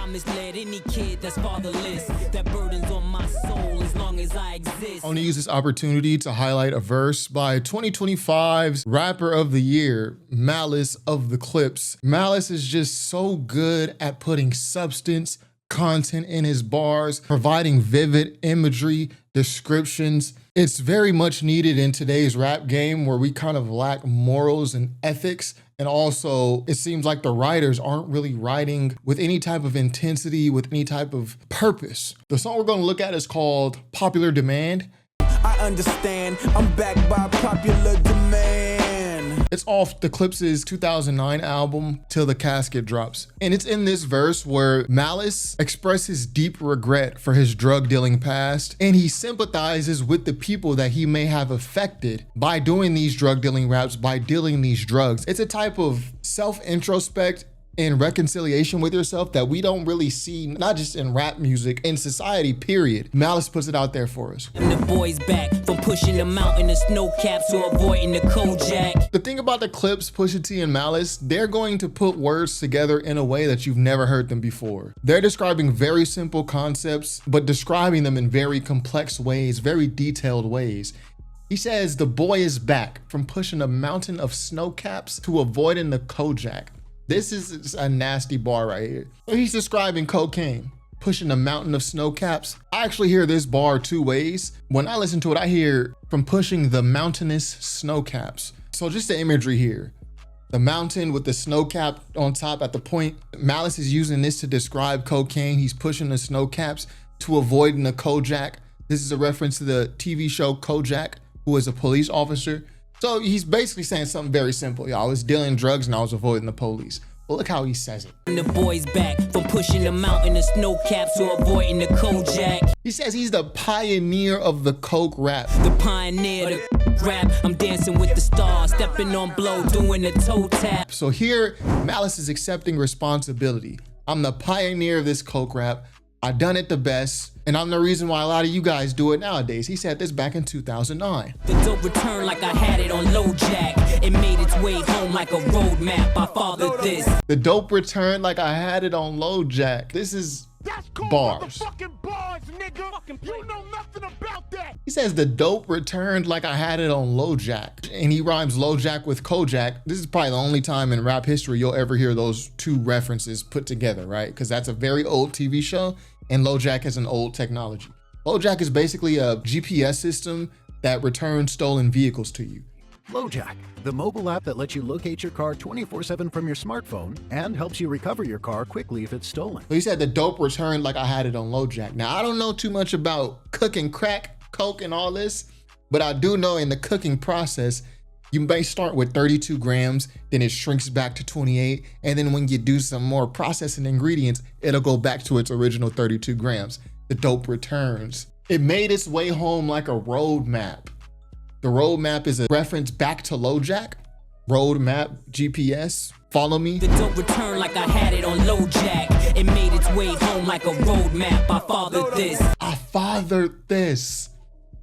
misled any kid that's fatherless, that burden's on my soul as long as I exist. I want to use this opportunity to highlight a verse by 2025's Rapper of the Year, Malice of the Clipse. Malice is just so good at putting substance, content in his bars, providing vivid imagery, descriptions. It's very much needed in today's rap game where we kind of lack morals and ethics. And also, it seems like the writers aren't really writing with any type of intensity, with any type of purpose. The song we're going to look at is called Popular Demand. I understand, I'm backed by popular demand. It's off the Clipse's 2009 album, Till the Casket Drops. And it's in this verse where Malice expresses deep regret for his drug dealing past, and he sympathizes with the people that he may have affected by doing these drug dealing raps, by dealing these drugs. It's a type of self-introspect and reconciliation with yourself that we don't really see, not just in rap music, in society, period. Malice puts it out there for us. And the boys back from pushing the Mountainous snow caps to avoiding the LoJack. The thing about the Clipse, Pusha T and Malice, they're going to put words together in a way that you've never heard them before. They're describing very simple concepts, but describing them in very complex ways, very detailed ways. He says the boy is back from pushing a mountain of snow caps to avoiding the LoJack. This is a nasty bar right here. So he's describing cocaine, pushing a mountain of snow caps. I actually hear this bar two ways. When I listen to it, I hear from pushing the mountainous snow caps. So just the imagery here. The mountain with the snow cap on top at the point. Malice is using this to describe cocaine. He's pushing the snow caps to avoiding the LoJack. This is a reference to the TV show LoJack, who is a police officer. So he's basically saying something very simple. I was dealing drugs and I was avoiding the police. But look how he says it. And the boys back from pushing the Mountainous snow caps to avoiding the LoJack. He says he's the pioneer of the coke rap. The pioneer, the rap. I'm dancing with the stars, stepping on blow, doing the toe tap. So here, Malice is accepting responsibility. I'm the pioneer of this coke rap. I done it the best, and I'm the reason why a lot of you guys do it nowadays. He said this back in 2009. The dope returned like I had it on LoJack. It made its way home like a roadmap. I fathered this. The dope returned like I had it on LoJack. This is bars. Bars, nigga. You know nothing about that. He says the dope returned like I had it on LoJack. And he rhymes LoJack with LoJack. This is probably the only time in rap history you'll ever hear those two references put together, right? Because that's a very old TV show and LoJack is an old technology. LoJack is basically a GPS system that returns stolen vehicles to you. LoJack, the mobile app that lets you locate your car 24/7 from your smartphone and helps you recover your car quickly if it's stolen. So he said the dope returned like I had it on LoJack. Now, I don't know too much about cooking crack, coke, and all this, but I do know in the cooking process, you may start with 32 grams, then it shrinks back to 28, and then when you do some more processing ingredients, it'll go back to its original 32 grams. The dope returns. It made its way home like a roadmap. The roadmap is a reference back to LoJack. Roadmap, GPS, follow me. The dope returned like I had it on LoJack. It made its way home like a roadmap. I fathered this. I fathered this.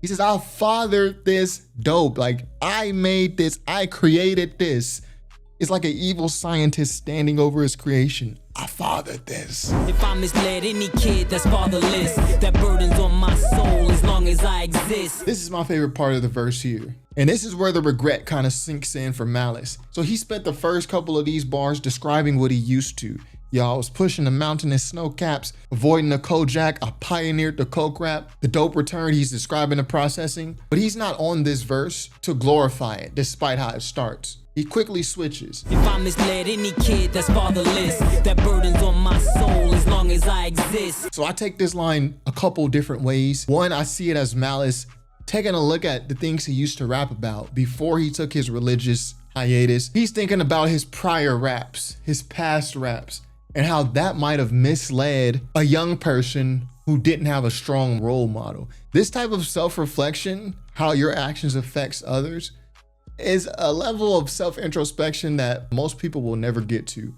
He says, I fathered this dope. Like, I made this, I created this. It's like an evil scientist standing over his creation. I fathered this. If I misled any kid that's fatherless, that burden's on my soul as long as I exist. This is my favorite part of the verse here. And this is where the regret kind of sinks in for Malice. So he spent the first couple of these bars describing what he used to. Y'all was pushing the mountainous snow caps, avoiding the LoJack. I pioneered the coke rap. The dope returned, he's describing the processing. But he's not on this verse to glorify it, despite how it starts. He quickly switches. If I misled any kid that's fatherless, that burden's on my soul as long as I exist. So I take this line a couple different ways. One, I see it as Malice taking a look at the things he used to rap about before he took his religious hiatus. He's thinking about his prior raps, his past raps, and how that might have misled a young person who didn't have a strong role model. This type of self-reflection, how your actions affects others, is a level of self-introspection that most people will never get to.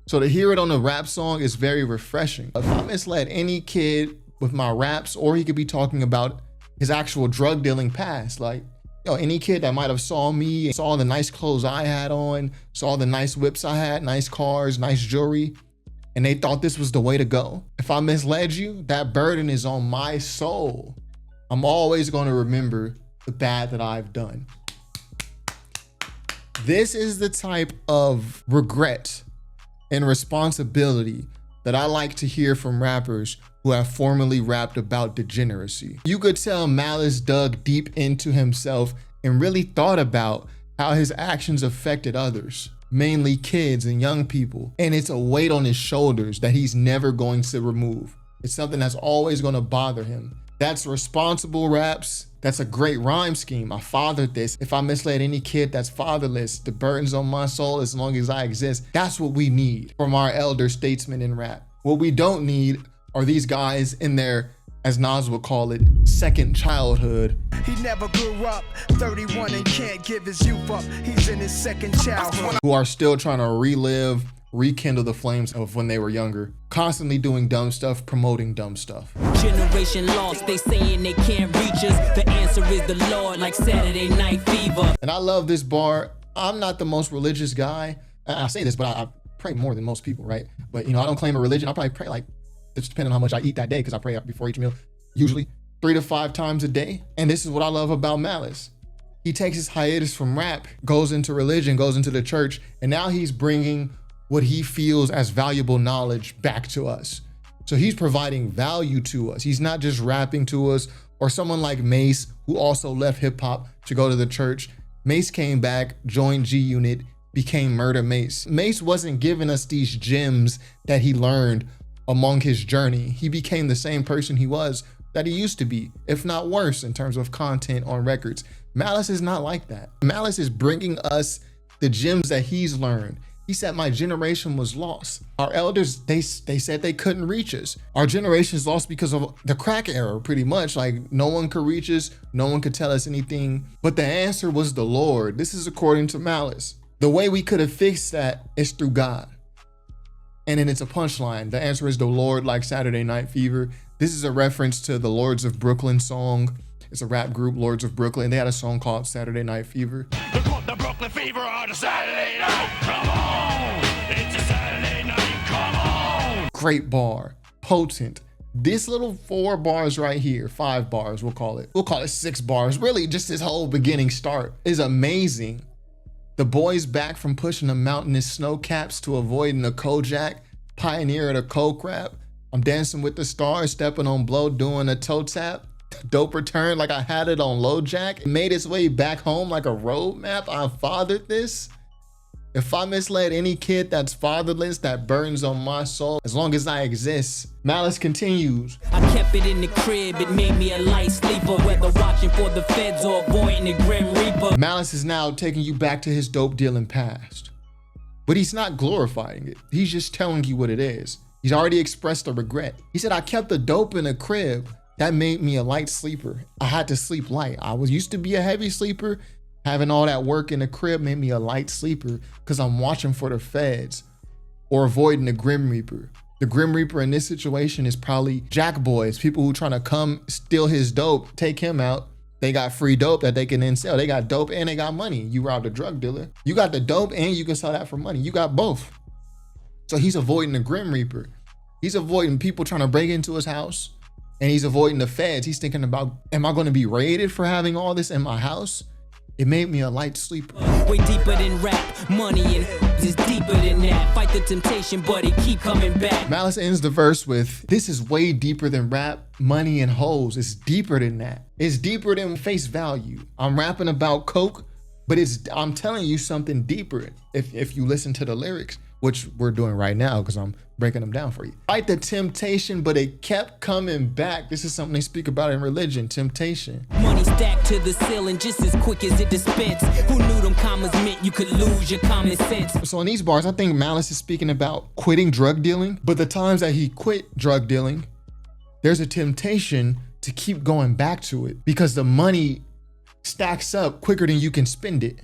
So to hear it on a rap song is very refreshing. If I misled any kid with my raps, or he could be talking about his actual drug dealing past, like, any kid that might have saw me, saw the nice clothes I had on, saw the nice whips I had, nice cars, nice jewelry, and they thought this was the way to go. If I misled you, that burden is on my soul. I'm always going to remember the bad that I've done. This is the type of regret and responsibility that I like to hear from rappers who have formerly rapped about degeneracy. You could tell Malice dug deep into himself and really thought about how his actions affected others, mainly kids and young people. And it's a weight on his shoulders that he's never going to remove. It's something that's always going to bother him. That's responsible raps. That's a great rhyme scheme. I fathered this. If I misled any kid that's fatherless, the burden's on my soul as long as I exist. That's what we need from our elder statesmen in rap. What we don't need are these guys in their, as Nas would call it, second childhood. He never grew up, 31 and can't give his youth up. He's in his second childhood. Who are still trying to relive, rekindle the flames of when they were younger. Constantly doing dumb stuff, promoting dumb stuff. Generation lost, they saying they can't reach us. The answer is the Lord, like Saturday Night Fever. And I love this bar. I'm not the most religious guy. I say this, but I pray more than most people, right? But I don't claim a religion. I probably pray like, it's depending on how much I eat that day, because I pray before each meal, usually 3 to 5 times a day. And this is what I love about Malice. He takes his hiatus from rap, goes into religion, goes into the church, and now he's bringing what he feels as valuable knowledge back to us. So he's providing value to us. He's not just rapping to us, or someone like Mace, who also left hip hop to go to the church. Mace came back, joined G Unit, became Murder Mace. Mace wasn't giving us these gems that he learned among his journey. He became the same person he was that he used to be, if not worse in terms of content on records. Malice is not like that. Malice is bringing us the gems that he's learned. He said, my generation was lost. Our elders, they said they couldn't reach us. Our generation is lost because of the crack era, pretty much. Like, no one could reach us, no one could tell us anything. But the answer was the Lord. This is according to Malice. The way we could have fixed that is through God. And then it's a punchline. The answer is the Lord, like Saturday Night Fever. This is a reference to the Lords of Brooklyn song. It's a rap group, Lords of Brooklyn. They had a song called Saturday Night Fever. The Brooklyn Fever on a Saturday night. Come on, it's a Saturday night. Come on. Great bar, potent. This little 4 bars right here, 5 bars, we'll call it 6 bars. Really, just this whole beginning start is amazing. The boy's back from pushing the Mountainous snow caps to avoiding the LoJack, pioneer of the coke rap. I'm dancing with the stars, stepping on blow, doing a toe tap. Dope return like I had it on LoJack. It made its way back home like a roadmap. I fathered this. If I misled any kid that's fatherless, that burns on my soul as long as I exist. Malice continues. I kept it in the crib, it made me a light sleeper, whether watching for the feds or avoiding the Grim Reaper. Malice is now taking you back to his dope dealing past. But he's not glorifying it. He's just telling you what it is. He's already expressed a regret. He said, I kept the dope in the crib. That made me a light sleeper. I had to sleep light. I was used to be a heavy sleeper. Having all that work in the crib made me a light sleeper because I'm watching for the feds or avoiding the Grim Reaper. The Grim Reaper in this situation is probably jack boys, people who trying to come steal his dope, take him out. They got free dope that they can then sell. They got dope and they got money. You robbed a drug dealer. You got the dope and you can sell that for money. You got both. So he's avoiding the Grim Reaper. He's avoiding people trying to break into his house, and he's avoiding the feds. He's thinking about, am I going to be raided for having all this in my house? It made me a light sleeper. Way deeper than rap, money and is deeper than that. Fight the temptation, but it keep coming back. Malice ends the verse with, this is way deeper than rap, money and hoes. It's deeper than that. It's deeper than face value. I'm rapping about coke, but I'm telling you something deeper if you listen to the lyrics, which we're doing right now because I'm breaking them down for you. Fight the temptation, but it kept coming back. This is something they speak about in religion, temptation. Money stacked to the ceiling just as quick as it dispense. Who knew them commas meant you could lose your common sense? So in these bars, I think Malice is speaking about quitting drug dealing, but the times that he quit drug dealing, there's a temptation to keep going back to it because the money stacks up quicker than you can spend it.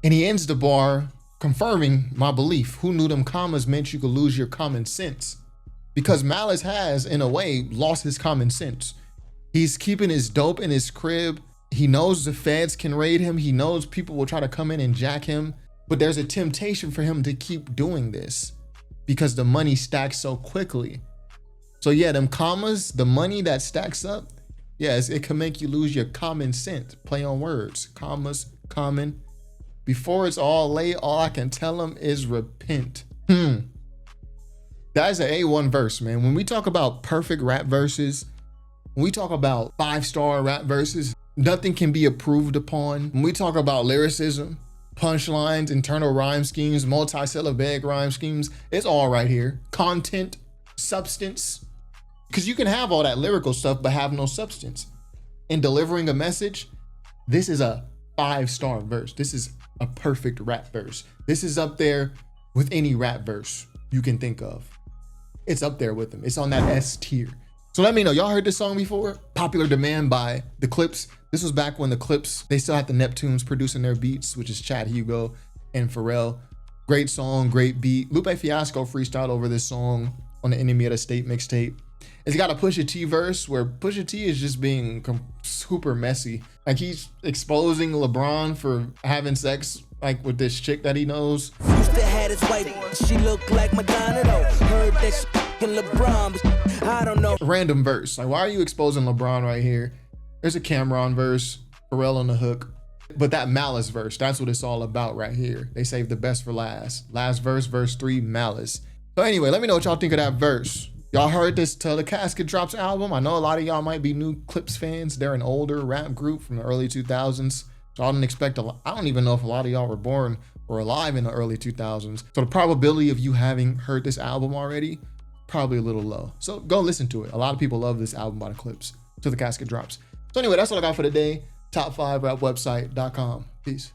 And he ends the bar confirming my belief. Who knew them commas meant you could lose your common sense? Because Malice has, in a way, lost his common sense. He's keeping his dope in his crib. He knows the feds can raid him. He knows people will try to come in and jack him. But there's a temptation for him to keep doing this because the money stacks so quickly. So yeah, them commas, the money that stacks up, yes, it can make you lose your common sense. Play on words, commas, common. Before it's all late, all I can tell them is repent. That's an A1 verse, man. When we talk about perfect rap verses, when we talk about 5-star rap verses, nothing can be improved upon. When we talk about lyricism, punchlines, internal rhyme schemes, multi-syllabic rhyme schemes, it's all right here. Content, substance, because you can have all that lyrical stuff but have no substance. In delivering a message, this is a 5-star verse. This is a perfect rap verse. This is up there with any rap verse you can think of. It's up there with them. It's on that S tier. So let me know, y'all heard this song before? Popular Demand by the Clipse. This was back when the Clipse, they still had the Neptunes producing their beats, which is Chad Hugo and Pharrell. Great song, great beat. Lupe Fiasco freestyled over this song on the Enemy of the State mixtape. It's got a Pusha T verse where Pusha T is just being super messy. Like he's exposing LeBron for having sex like with this chick that he knows. Used to have this white, she looked like Madonna though. Heard that she LeBron, but I don't know. Random verse. Like, why are you exposing LeBron right here? There's a Cameron verse, Pharrell on the hook. But that Malice verse, that's what it's all about right here. They saved the best for last. Last verse, verse 3, Malice. So anyway, let me know what y'all think of that verse. Y'all heard this Till the Casket Drops album? I know a lot of y'all might be new Clipse fans. They're an older rap group from the early 2000s. So I didn't expect a lot. I don't even know if a lot of y'all were born or alive in the early 2000s. So the probability of you having heard this album already, probably a little low. So go listen to it. A lot of people love this album by the Clipse, Till the Casket Drops. So anyway, that's all I got for today. Top5rapwebsite.com. Peace.